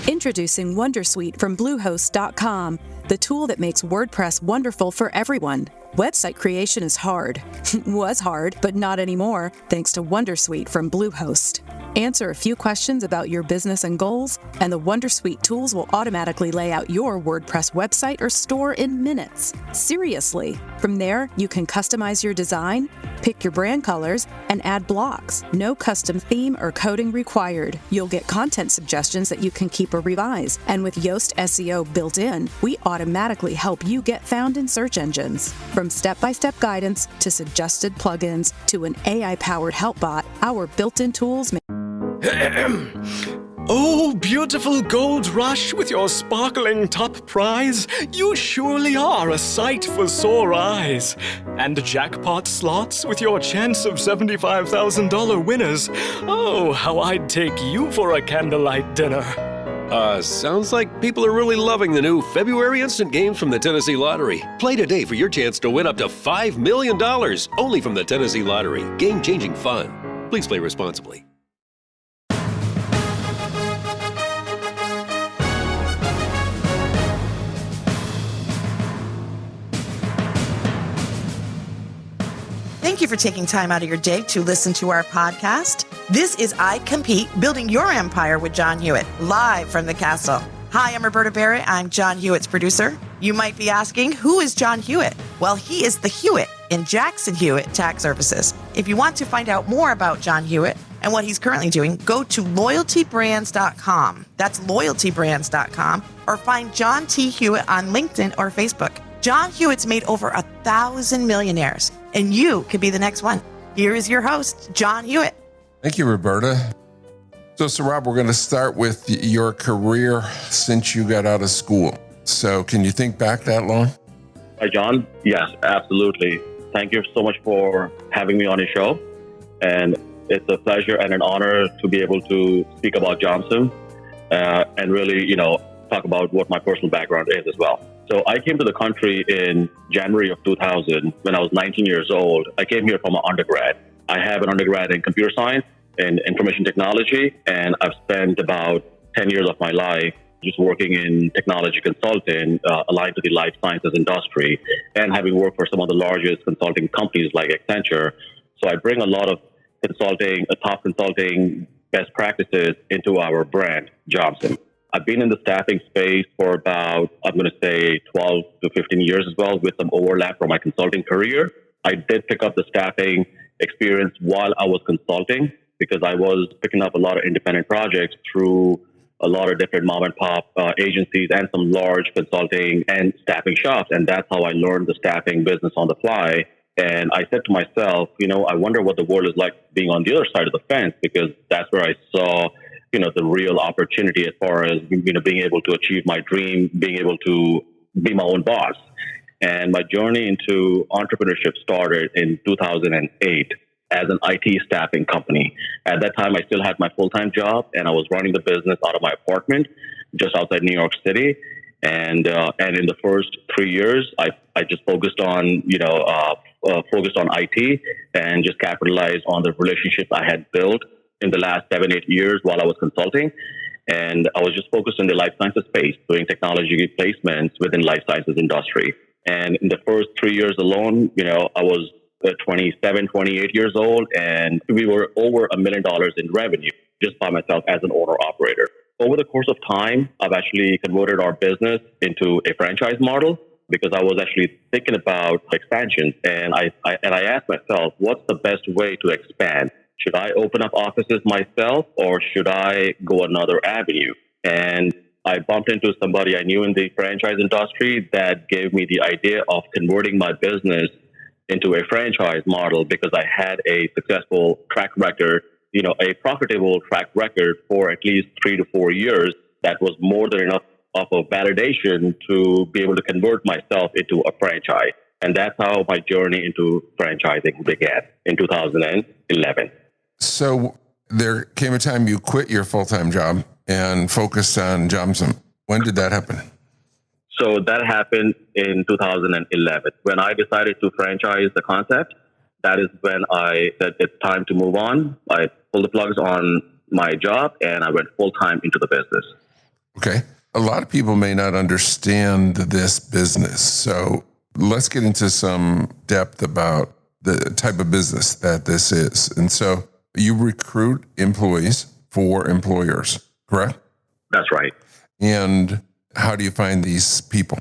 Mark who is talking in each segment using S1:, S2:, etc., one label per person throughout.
S1: Introducing Wondersuite from Bluehost.com, the tool that makes WordPress wonderful for everyone. Website creation is hard. Was hard, but not anymore, thanks to Wondersuite from Bluehost. Answer a few questions about your business and goals, and the Wondersuite tools will automatically lay out your WordPress website or store in minutes. Seriously. From there, you can customize your design, pick your brand colors, and add blocks. No custom theme or coding required. You'll get content suggestions that you can keep or revise. And with Yoast SEO built in, we automatically help you get found in search engines. From step-by-step guidance to suggested plugins to an AI-powered help bot, our built-in tools make
S2: Oh, beautiful gold rush with your sparkling top prize. You surely are a sight for sore eyes. And jackpot slots with your chance of $75,000 winners. Oh, how I'd take you for a candlelight dinner.
S3: Sounds like people are really loving the new February Instant Games from the Tennessee Lottery. Play today for your chance to win up to $5 million, only from the Tennessee Lottery. Game-changing fun. Please play responsibly.
S4: Thank you for taking time out of your day to listen to our podcast. This is iCompete, Building Your Empire with John Hewitt, live from the castle. Hi, I'm Roberta Barrett. I'm John Hewitt's producer. You might be asking, who is John Hewitt? Well, he is the Hewitt in Jackson Hewitt Tax Services. If you want to find out more about John Hewitt and what he's currently doing, go to loyaltybrands.com. That's loyaltybrands.com, or find John T. Hewitt on LinkedIn or Facebook. John Hewitt's made over 1,000 millionaires, and you could be the next one. Here is your host, John Hewitt.
S5: Thank you, Roberta. So Rob, we're going to start with your career since you got out of school. So can you think back that long?
S6: Hi, John. Yes, absolutely. Thank you so much for having me on your show. And it's a pleasure and an honor to be able to speak about Jomsom and really, talk about what my personal background is as well. So I came to the country in January of 2000 when I was 19 years old. I came here from an undergrad. I have an undergrad in computer science and information technology, and I've spent about 10 years of my life just working in technology consulting aligned to the life sciences industry and having worked for some of the largest consulting companies like Accenture. So I bring a lot of top consulting best practices into our brand, Jomsom. I've been in the staffing space for about, 12 to 15 years as well, with some overlap from my consulting career. I did pick up the staffing experience while I was consulting because I was picking up a lot of independent projects through a lot of different mom and pop agencies and some large consulting and staffing shops. And that's how I learned the staffing business on the fly. And I said to myself, I wonder what the world is like being on the other side of the fence, because that's where I saw the real opportunity as far as, being able to achieve my dream, being able to be my own boss. And my journey into entrepreneurship started in 2008 as an IT staffing company. At that time, I still had my full-time job, and I was running the business out of my apartment just outside New York City. And in the first 3 years, I just focused on, focused on IT and just capitalized on the relationships I had built in the last 7-8 years while I was consulting. And I was just focused in the life sciences space, doing technology placements within life sciences industry. And in the first 3 years alone, I was 27, 28 years old, and we were over $1 million in revenue just by myself as an owner operator. Over the course of time, I've actually converted our business into a franchise model because I was actually thinking about expansion. And I asked myself, what's the best way to expand? Should I open up offices myself, or should I go another avenue? And I bumped into somebody I knew in the franchise industry that gave me the idea of converting my business into a franchise model because I had a successful track record, a profitable track record for at least 3 to 4 years. That was more than enough of a validation to be able to convert myself into a franchise. And that's how my journey into franchising began in 2011.
S5: So there came a time you quit your full-time job and focused on Jomsom. When did that happen?
S6: So that happened in 2011. When I decided to franchise the concept, that is when I said it's time to move on. I pulled the plugs on my job and I went full-time into the business.
S5: Okay. A lot of people may not understand this business. So let's get into some depth about the type of business that this is. And so you recruit employees for employers, correct?
S6: That's right.
S5: And how do you find these people?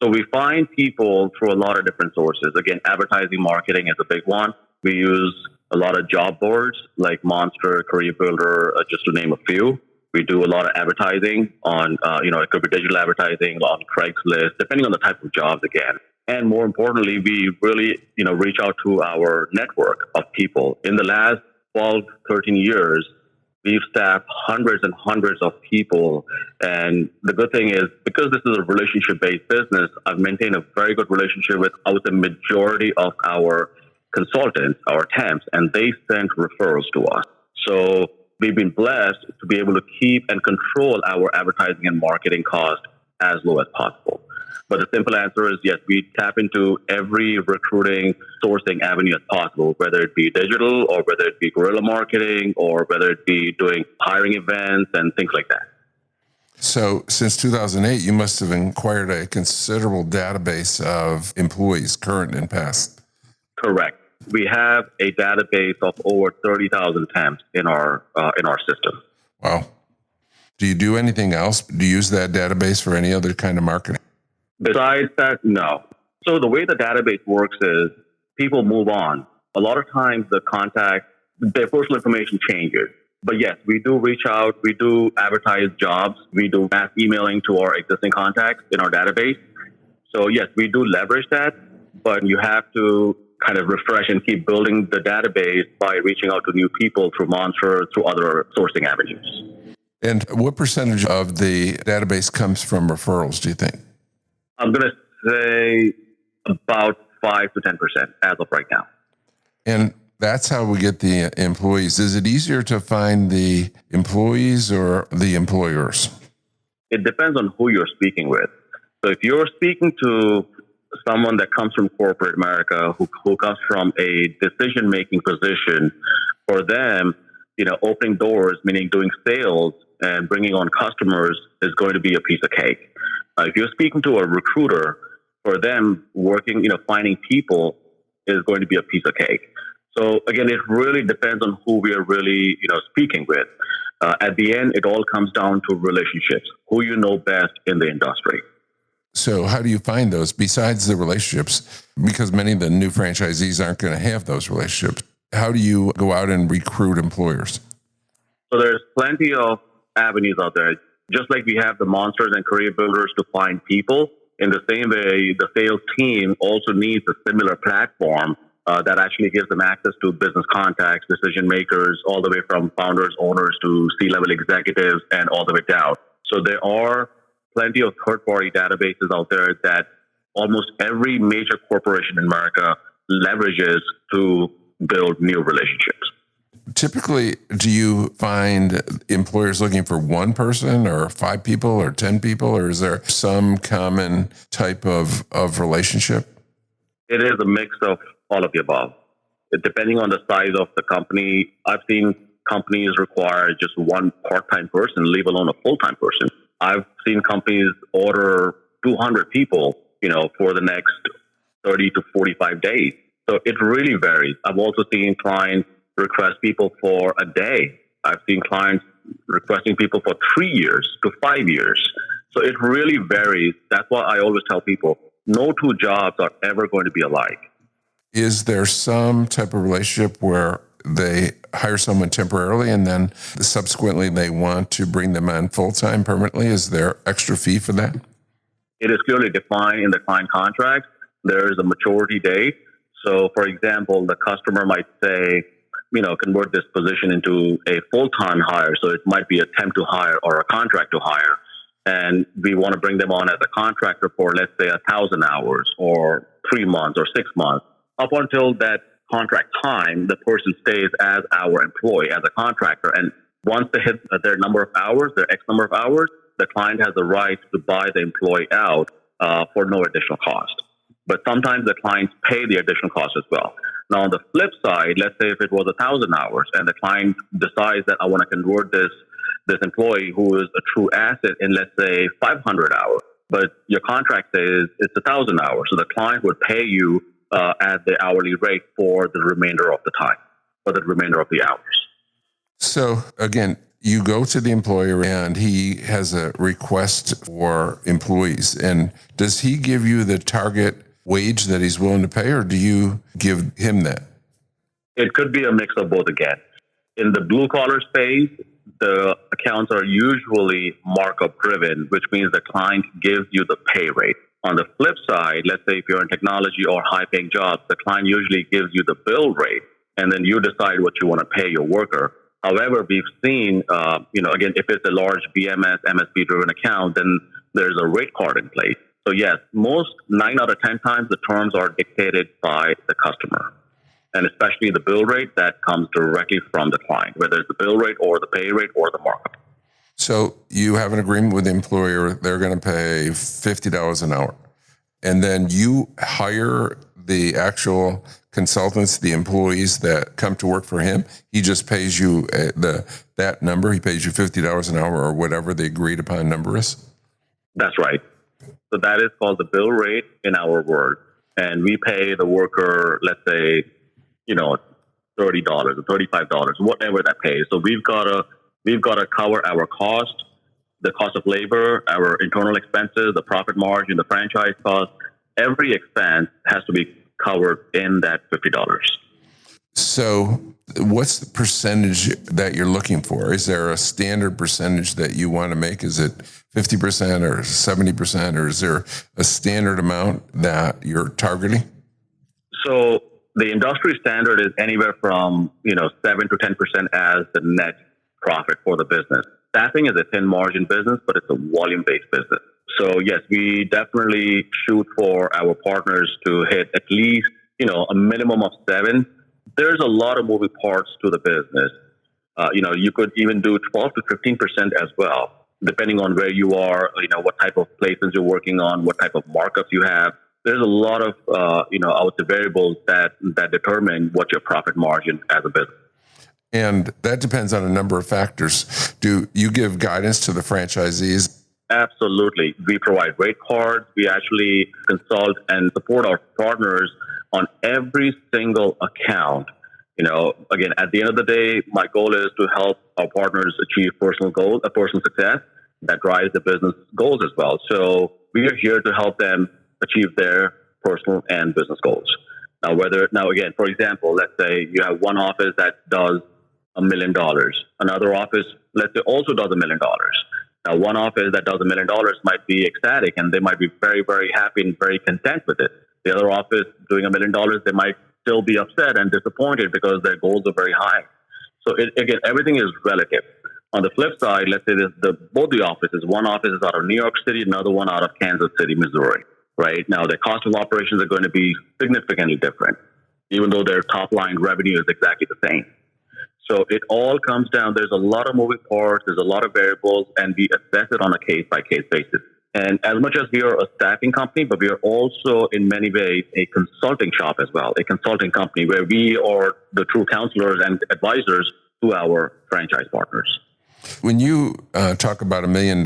S6: So we find people through a lot of different sources. Again, advertising marketing is a big one. We use a lot of job boards like Monster, Career Builder, just to name a few. We do a lot of advertising on, it could be digital advertising on Craigslist, depending on the type of jobs again. And more importantly, we really, reach out to our network of people. In the last 12, 13 years, we've staffed hundreds and hundreds of people. And the good thing is, because this is a relationship-based business, I've maintained a very good relationship with, I would say, majority of our consultants, our temps, and they send referrals to us. So we've been blessed to be able to keep and control our advertising and marketing costs as low as possible. But the simple answer is yes, we tap into every recruiting sourcing avenue as possible, whether it be digital or whether it be guerrilla marketing or whether it be doing hiring events and things like that.
S5: So since 2008, you must have acquired a considerable database of employees, current and past.
S6: Correct. We have a database of over 30,000 temps in our system.
S5: Wow. Do you do anything else? Do you use that database for any other kind of marketing?
S6: Besides that, no. So the way the database works is people move on. A lot of times the contact, their personal information changes. But yes, we do reach out. We do advertise jobs. We do mass emailing to our existing contacts in our database. So yes, we do leverage that, but you have to kind of refresh and keep building the database by reaching out to new people through Monster, through other sourcing avenues.
S5: And what percentage of the database comes from referrals, do you think?
S6: I'm going to say about 5 to 10% as of right now.
S5: And that's how we get the employees. Is it easier to find the employees or the employers?
S6: It depends on who you're speaking with. So if you're speaking to someone that comes from corporate America, who comes from a decision-making position, for them, opening doors, meaning doing sales and bringing on customers, is going to be a piece of cake. If you're speaking to a recruiter, for them, working, finding people is going to be a piece of cake. So again, it really depends on who we are really, speaking with. At the end, it all comes down to relationships, who you know best in the industry.
S5: So how do you find those besides the relationships? Because many of the new franchisees aren't going to have those relationships. How do you go out and recruit employers?
S6: So there's plenty of avenues out there. Just like we have the Monsters and Career Builders to find people, in the same way, the sales team also needs a similar platform that actually gives them access to business contacts, decision makers, all the way from founders, owners to C-level executives and all the way down. So there are plenty of third-party databases out there that almost every major corporation in America leverages to build new relationships.
S5: Typically, do you find employers looking for one person or 5 people or 10 people, or is there some common type of relationship?
S6: It is a mix of all of the above. Depending on the size of the company, I've seen companies require just one part-time person, leave alone a full-time person. I've seen companies order 200 people, for the next 30 to 45 days. So it really varies. I've also seen clients request people for a day. I've seen clients requesting people for 3 years to 5 years. So it really varies. That's why I always tell people, no two jobs are ever going to be alike.
S5: Is there some type of relationship where they hire someone temporarily and then subsequently they want to bring them on full-time permanently? Is there extra fee for that?
S6: It is clearly defined in the client contract. There is a maturity date. So, for example, the customer might say, convert this position into a full-time hire. So it might be a temp to hire or a contract to hire. And we want to bring them on as a contractor for, let's say, 1,000 hours or 3 months or 6 months. Up until that contract time, the person stays as our employee, as a contractor. And once they hit their number of hours, their X number of hours, the client has the right to buy the employee out for no additional cost. But sometimes the clients pay the additional cost as well. Now, on the flip side, let's say if it was 1,000 hours and the client decides that I want to convert this this employee who is a true asset in, let's say, 500 hours, but your contract says it's 1,000 hours. So the client would pay you at the hourly rate for the remainder of the time, for the remainder of the hours.
S5: So again, you go to the employer and he has a request for employees. And does he give you the target wage that he's willing to pay, or do you give him that?
S6: It could be a mix of both again. In the blue collar space, the accounts are usually markup driven, which means the client gives you the pay rate. On the flip side, let's say if you're in technology or high paying jobs, the client usually gives you the bill rate, and then you decide what you want to pay your worker. However, we've seen, again, if it's a large BMS, MSP driven account, then there's a rate card in place. So yes, most 9 out of 10 times the terms are dictated by the customer. And especially the bill rate that comes directly from the client, whether it's the bill rate or the pay rate or the markup.
S5: So you have an agreement with the employer, they're going to pay $50 an hour. And then you hire the actual consultants, the employees that come to work for him. He just pays you that number. He pays you $50 an hour or whatever the agreed upon number is.
S6: That's right. So that is called the bill rate in our world. And we pay the worker, let's say, $30 or $35, whatever that pays. So we've got to cover our cost, the cost of labor, our internal expenses, the profit margin, the franchise cost. Every expense has to be covered in that $50. So
S5: what's the percentage that you're looking for? Is there a standard percentage that you want to make? Is it 50% or 70%, or is there a standard amount that you're targeting?
S6: So the industry standard is anywhere from 7 to 10% as the net profit for the business. Staffing is a thin margin business, but it's a volume-based business. So yes, we definitely shoot for our partners to hit at least a minimum of 7. There's a lot of moving parts to the business. You could even do 12 to 15% as well, depending on where you are, what type of placements you're working on, what type of markups you have. There's a lot of, I would say, variables that determine what your profit margin as a business.
S5: And that depends on a number of factors. Do you give guidance to the franchisees?
S6: Absolutely. We provide rate cards. We actually consult and support our partners on every single account. Again, at the end of the day, my goal is to help our partners achieve personal goals, personal success that drives the business goals as well. So we are here to help them achieve their personal and business goals. Now, again, for example, let's say you have one office that does $1 million. Another office, let's say, also does $1 million. Now, one office that does $1 million might be ecstatic and they might be very, very happy and very content with it. The other office doing $1 million, they might still be upset and disappointed because their goals are very high. So again, everything is relative. On the flip side, let's say both the offices, one office is out of New York City, another one out of Kansas City, Missouri. Right now, the cost of operations are going to be significantly different, even though their top line revenue is exactly the same. So it all comes down. There's a lot of moving parts. There's a lot of variables, and we assess it on a case by case basis. And as much as we are a staffing company, but we are also in many ways a consulting shop as well, a consulting company where we are the true counselors and advisors to our franchise partners.
S5: When you talk about $1 million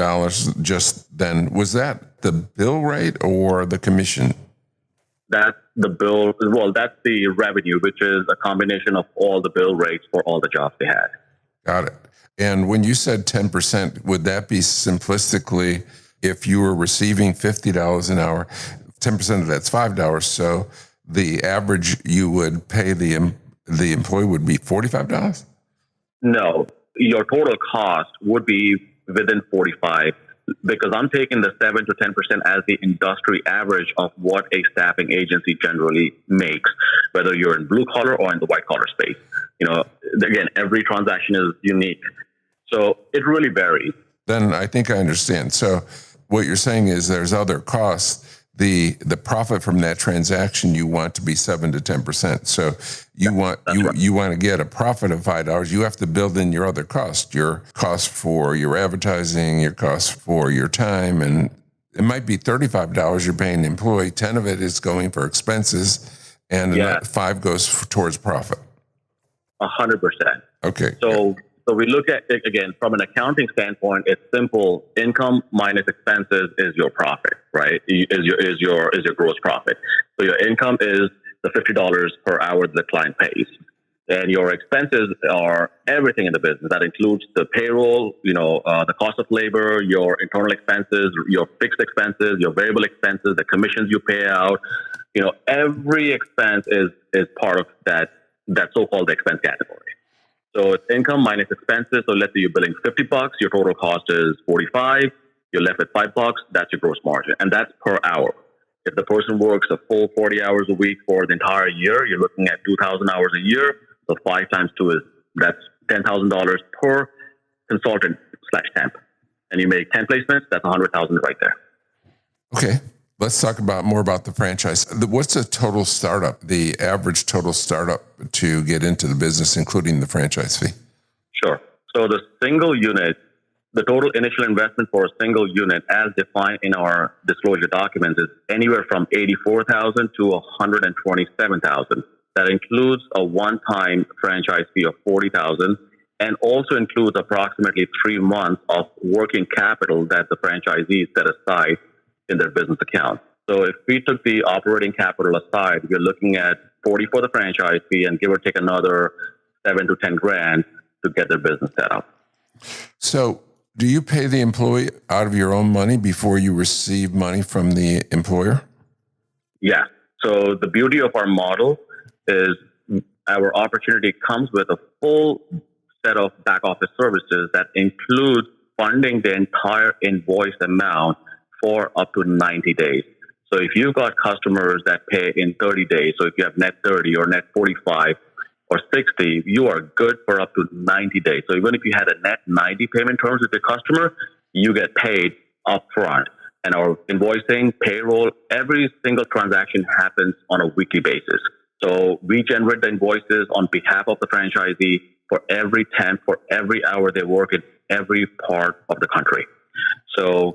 S5: just then, was that the bill rate or the commission?
S6: That's the bill. Well, that's the revenue, which is a combination of all the bill rates for all the jobs they had.
S5: Got it. And when you said 10%, would that be simplistically, if you were receiving $50 an hour, 10% of that's $5. So the average you would pay the employee would be $45?
S6: No, your total cost would be within 45, because I'm taking the 7 to 10% as the industry average of what a staffing agency generally makes, whether you're in blue collar or in the white collar space. Again, every transaction is unique. So it really varies.
S5: Then I think I understand. So what you're saying is there's other costs. The profit from that transaction you want to be 7 to 10%. So you want to get a profit of $5. You have to build in your other costs, your cost for your advertising, your cost for your time, and it might be $35 you're paying the employee. 10 of it is going for expenses, and 5 goes towards profit.
S6: 100%.
S5: Okay.
S6: So So we look at it again from an accounting standpoint. It's simple. Income minus expenses is your profit, right? Is your gross profit. So your income is the $50 per hour that the client pays, and your expenses are everything in the business. That includes the payroll, the cost of labor, your internal expenses, your fixed expenses, your variable expenses, the commissions you pay out. Every expense is part of that so-called expense category. So it's income minus expenses. So let's say you're billing $50, your total cost is $45. You're left with $5. That's your gross margin, and that's per hour. If the person works a full 40 hours a week for the entire year, you're looking at 2,000 hours a year. So 5 times 2 that's $10,000 per consultant/temp, and you make 10 placements. That's $100,000 right there.
S5: Okay. Let's talk more about the franchise. What's the average total startup to get into the business, including the franchise fee?
S6: Sure. So the single unit, the total initial investment for a single unit as defined in our disclosure documents is anywhere from $84,000 to $127,000. That includes a one-time franchise fee of $40,000 and also includes approximately 3 months of working capital that the franchisees set aside in their business account. So if we took the operating capital aside, we're looking at 40 for the franchise fee and give or take another 7 to 10 grand to get their business set up.
S5: So do you pay the employee out of your own money before you receive money from the employer?
S6: Yeah. So the beauty of our model is our opportunity comes with a full set of back office services that includes funding the entire invoice amount for up to 90 days. So if you've got customers that pay in 30 days, so if you have net 30 or net 45 or 60, you are good for up to 90 days. So even if you had a net 90 payment terms with the customer, you get paid upfront. And our invoicing, payroll, every single transaction happens on a weekly basis. So we generate the invoices on behalf of the franchisee for every temp, for every hour they work in every part of the country. So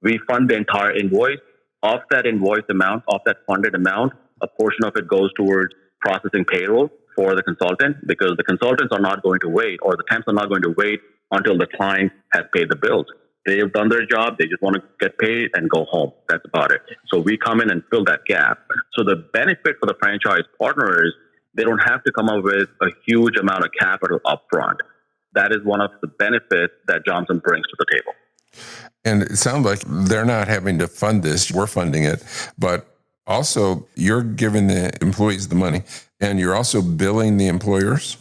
S6: we fund the entire invoice. Of that invoice amount, of that funded amount, a portion of it goes towards processing payroll for the consultant, because the consultants are not going to wait, or the temps are not going to wait until the client has paid the bills. They've done their job. They just want to get paid and go home. That's about it. So we come in and fill that gap. So the benefit for the franchise partner is they don't have to come up with a huge amount of capital upfront. That is one of the benefits that Jomsom brings to the table.
S5: And it sounds like they're not having to fund this. We're funding it. But also, you're giving the employees the money, and you're also billing the employers?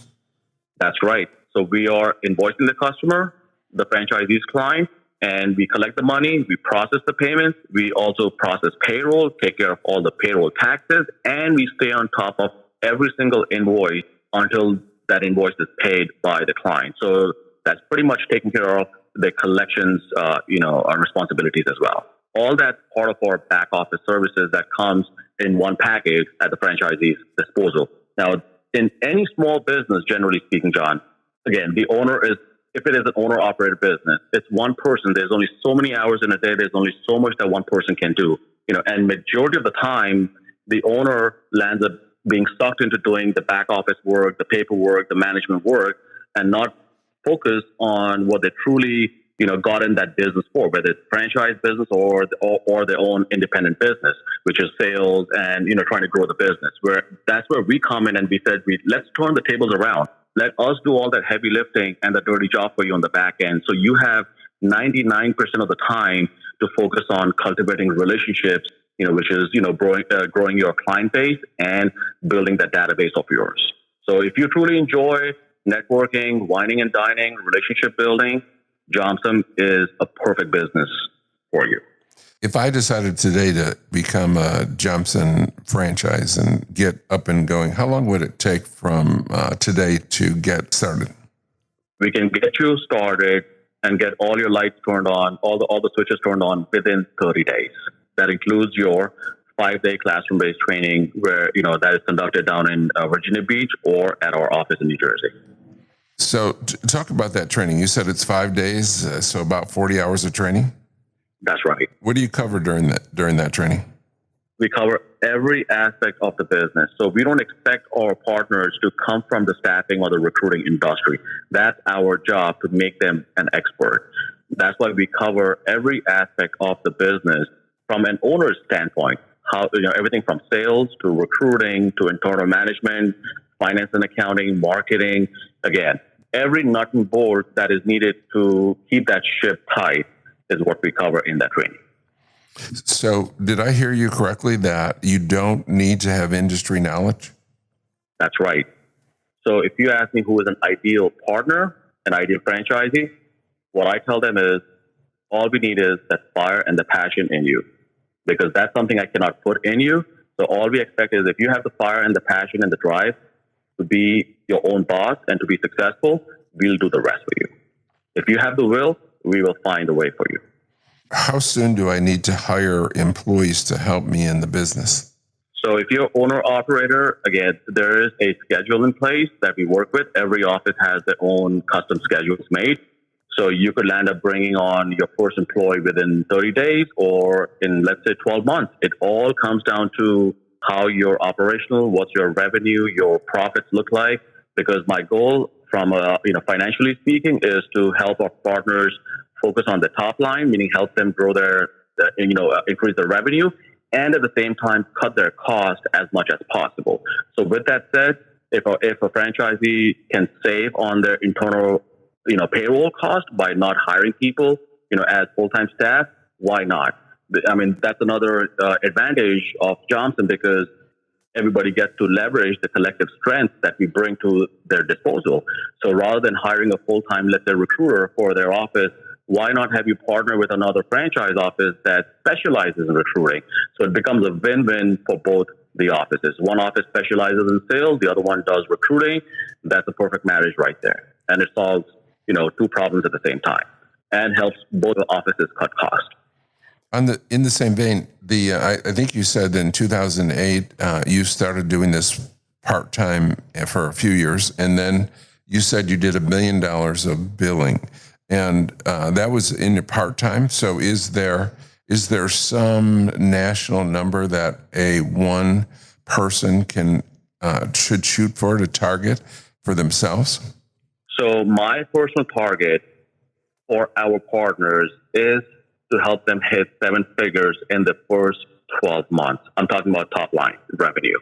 S6: That's right. So we are invoicing the customer, the franchisee's client, and we collect the money, we process the payments, we also process payroll, take care of all the payroll taxes, and we stay on top of every single invoice until that invoice is paid by the client. So that's pretty much taking care of the collections, our responsibilities as well. All that part of our back office services that comes in one package at the franchisee's disposal. Now, in any small business, generally speaking, John, again, the owner is, if it is an owner-operated business, it's one person. There's only so many hours in a day. There's only so much that one person can do. And majority of the time, the owner lands up being sucked into doing the back office work, the paperwork, the management work, and not focus on what they truly, got in that business for, whether it's franchise business or their own independent business, which is sales and, trying to grow the business. That's where we come in and we said, let's turn the tables around. Let us do all that heavy lifting and the dirty job for you on the back end. So you have 99% of the time to focus on cultivating relationships, which is, growing your client base and building that database of yours. So if you truly enjoy networking, wining and dining, relationship building, Jomsom is a perfect business for you.
S5: If I decided today to become a Jomsom franchise and get up and going, how long would it take from today to get started?
S6: We can get you started and get all your lights turned on, all the switches turned on within 30 days. That includes your 5-day classroom-based training where, that is conducted down in Virginia Beach or at our office in New Jersey.
S5: So talk about that training. You said it's 5 days, so about 40 hours of training?
S6: That's right.
S5: What do you cover during that training?
S6: We cover every aspect of the business. So we don't expect our partners to come from the staffing or the recruiting industry. That's our job, to make them an expert. That's why we cover every aspect of the business from an owner's standpoint. Everything from sales to recruiting to internal management, finance and accounting, marketing. Again, every nut and bolt that is needed to keep that ship tight is what we cover in that training.
S5: So did I hear you correctly that you don't need to have industry knowledge?
S6: That's right. So if you ask me who is an ideal partner, an ideal franchisee, what I tell them is all we need is that fire and the passion in you, because that's something I cannot put in you. So all we expect is if you have the fire and the passion and the drive to be your own boss and to be successful, we'll do the rest for you. If you have the will, we will find a way for you.
S5: How soon do I need to hire employees to help me in the business?
S6: So if you're owner-operator, again, there is a schedule in place that we work with. Every office has their own custom schedules made. So you could land up bringing on your first employee within 30 days or in, let's say, 12 months. It all comes down to how you're operational, what's your revenue, your profits look like. Because my goal from, financially speaking, is to help our partners focus on the top line, meaning help them grow increase their revenue, and at the same time, cut their cost as much as possible. So with that said, if a franchisee can save on their internal, payroll cost by not hiring people, as full-time staff, why not? I mean, that's another advantage of Jomsom, because everybody gets to leverage the collective strengths that we bring to their disposal. So rather than hiring a full-time, let's say, recruiter for their office, why not have you partner with another franchise office that specializes in recruiting? So it becomes a win-win for both the offices. One office specializes in sales, the other one does recruiting. That's a perfect marriage right there. And it solves, two problems at the same time and helps both the offices cut costs.
S5: In the same vein, I think you said in 2008, you started doing this part-time for a few years, and then you said you did $1 million of billing. And that was in your part-time. So is there some national number that one person should shoot for to target for themselves?
S6: So my personal target for our partners is to help them hit 7 figures in the first 12 months. I'm talking about top line revenue.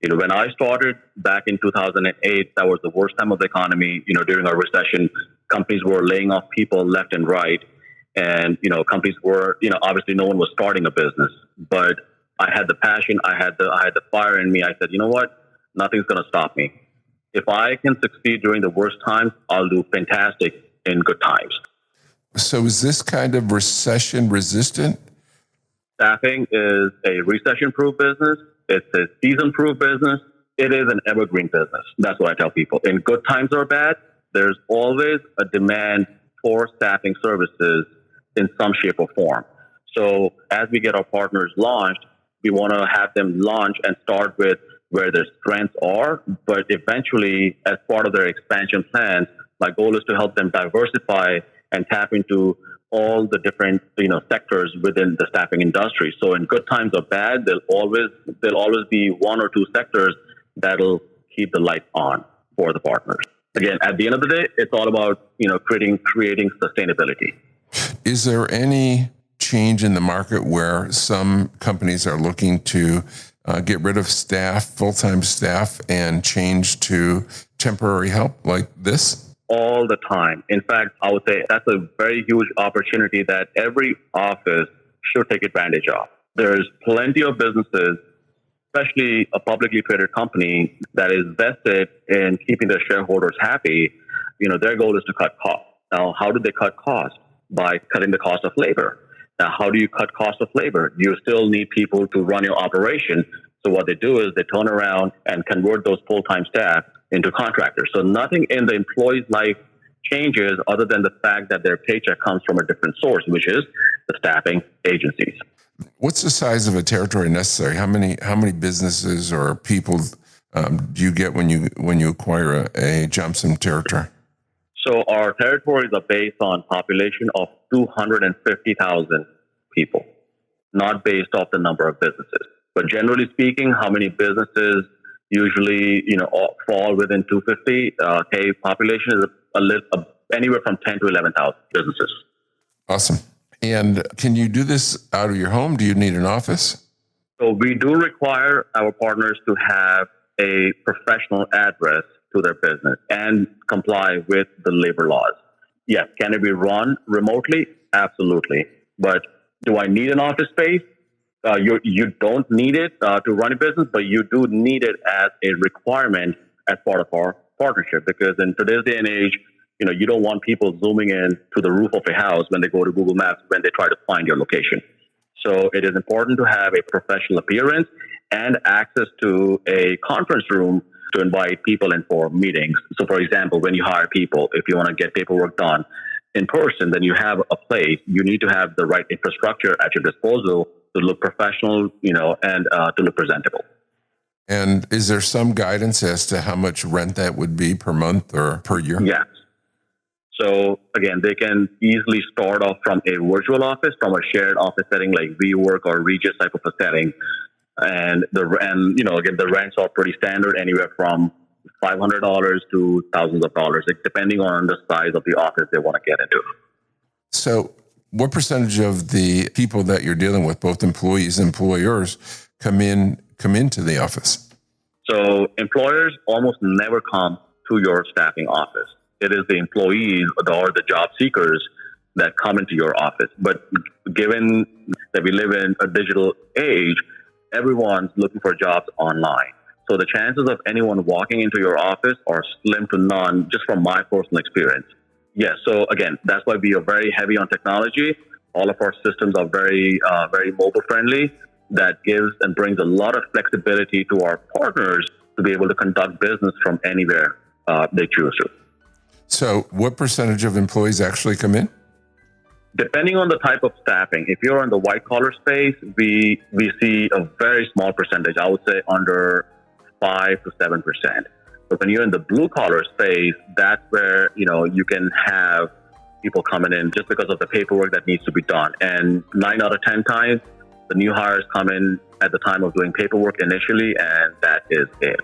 S6: When I started back in 2008, that was the worst time of the economy. During our recession, companies were laying off people left and right. And, companies were, obviously no one was starting a business, but I had the passion. I had the fire in me. I said, you know what? Nothing's going to stop me. If I can succeed during the worst times, I'll do fantastic in good times.
S5: So is this kind of recession resistant?
S6: Staffing is a recession-proof business. It's a season-proof business. It is an evergreen business. That's what I tell people. In good times or bad, there's always a demand for staffing services in some shape or form. So as we get our partners launched, we want to have them launch and start with where their strengths are. But eventually, as part of their expansion plans, my goal is to help them diversify and tap into all the different, sectors within the staffing industry. So in good times or bad, there'll always be 1 or 2 sectors that'll keep the light on for the partners. Again, at the end of the day, it's all about, creating sustainability.
S5: Is there any change in the market where some companies are looking to get rid of full-time staff, and change to temporary help like this?
S6: All the time. In fact, I would say that's a very huge opportunity that every office should take advantage of. There's plenty of businesses, especially a publicly traded company that is vested in keeping their shareholders happy. Their goal is to cut costs. Now, how do they cut costs? By cutting the cost of labor. Now, how do you cut cost of labor? You still need people to run your operation. So what they do is they turn around and convert those full-time staff into contractors. So nothing in the employee's life changes other than the fact that their paycheck comes from a different source, which is the staffing agencies.
S5: What's the size of a territory necessary? How many businesses or people do you get when you acquire a Jomsom territory?
S6: So our territories are based on population of 250,000 people, not based off the number of businesses. But generally speaking, how many businesses usually, fall within 250K population is anywhere from 10 to 11,000 businesses.
S5: Awesome. And can you do this out of your home? Do you need an office?
S6: So we do require our partners to have a professional address to their business and comply with the labor laws. Yes. Can it be run remotely? Absolutely. But do I need an office space? You don't need it to run a business, but you do need it as a requirement as part of our partnership. Because in today's day and age, you don't want people zooming in to the roof of a house when they go to Google Maps when they try to find your location. So it is important to have a professional appearance and access to a conference room to invite people in for meetings. So, for example, when you hire people, if you want to get paperwork done in person, then you have a place. You need to have the right infrastructure at your disposal to look professional, and to look presentable.
S5: And is there some guidance as to how much rent that would be per month or per year?
S6: Yes. So again, they can easily start off from a virtual office, from a shared office setting like WeWork or Regus type of a setting. And the rents are pretty standard, anywhere from $500 to thousands of dollars, depending on the size of the office they want to get into.
S5: So what percentage of the people that you're dealing with, both employees and employers, come into the office?
S6: So employers almost never come to your staffing office. It is the employees or the job seekers that come into your office. But given that we live in a digital age, everyone's looking for jobs online. So the chances of anyone walking into your office are slim to none, just from my personal experience. Yes. So again, that's why we are very heavy on technology. All of our systems are very, very mobile friendly. That gives and brings a lot of flexibility to our partners to be able to conduct business from anywhere they choose to.
S5: So what percentage of employees actually come in?
S6: Depending on the type of staffing, if you're in the white collar space, we see a very small percentage. I would say under 5 to 7%. But when you're in the blue collar space, that's where, you can have people coming in just because of the paperwork that needs to be done. And 9 out of 10 times, the new hires come in at the time of doing paperwork initially, and that is it.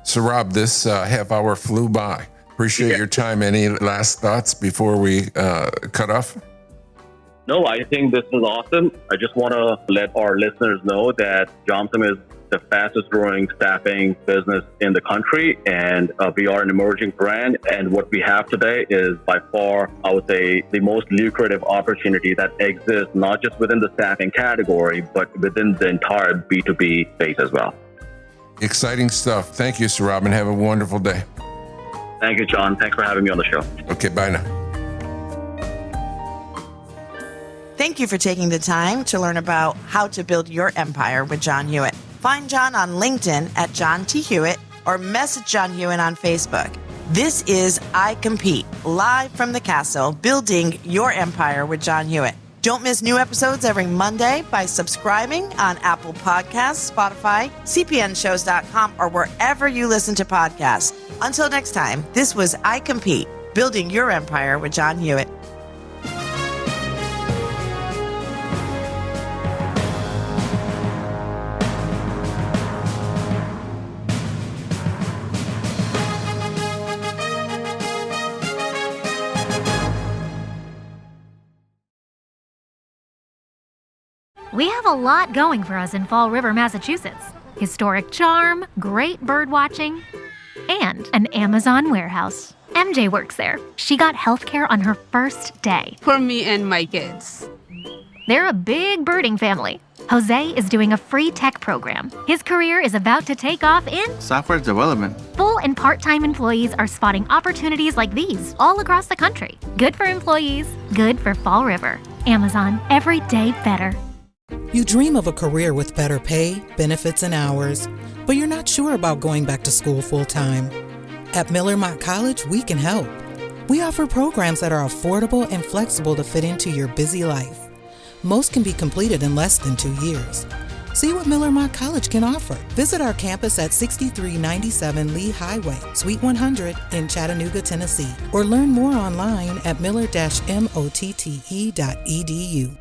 S5: So Rob, this half hour flew by. Appreciate your time. Any last thoughts before we cut off?
S6: No, I think this is awesome. I just want to let our listeners know that Jomsom is the fastest growing staffing business in the country, and we are an emerging brand. And what we have today is by far, I would say, the most lucrative opportunity that exists, not just within the staffing category, but within the entire B2B space as well.
S5: Exciting stuff. Thank you, Sir Robin. Have a wonderful day.
S6: Thank you, John. Thanks for having me on the show.
S5: Okay, bye now.
S4: Thank you for taking the time to learn about how to build your empire with John Hewitt. Find John on LinkedIn at John T. Hewitt or message John Hewitt on Facebook. This is iCompete, live from the castle, building your empire with John Hewitt. Don't miss new episodes every Monday by subscribing on Apple Podcasts, Spotify, cpnshows.com, or wherever you listen to podcasts. Until next time, this was iCompete, building your empire with John Hewitt.
S7: We have a lot going for us in Fall River, Massachusetts. Historic charm, great bird watching, and an Amazon warehouse. MJ works there. She got healthcare on her first day.
S8: For me and my kids.
S7: They're a big birding family. Jose is doing a free tech program. His career is about to take off in
S9: software development.
S7: Full and part-time employees are spotting opportunities like these all across the country. Good for employees, good for Fall River. Amazon, every day better.
S10: You dream of a career with better pay, benefits, and hours, but you're not sure about going back to school full-time. At Miller Mott College, we can help. We offer programs that are affordable and flexible to fit into your busy life. Most can be completed in less than 2 years. See what Miller Mott College can offer. Visit our campus at 6397 Lee Highway, Suite 100 in Chattanooga, Tennessee, or learn more online at miller-motte.edu.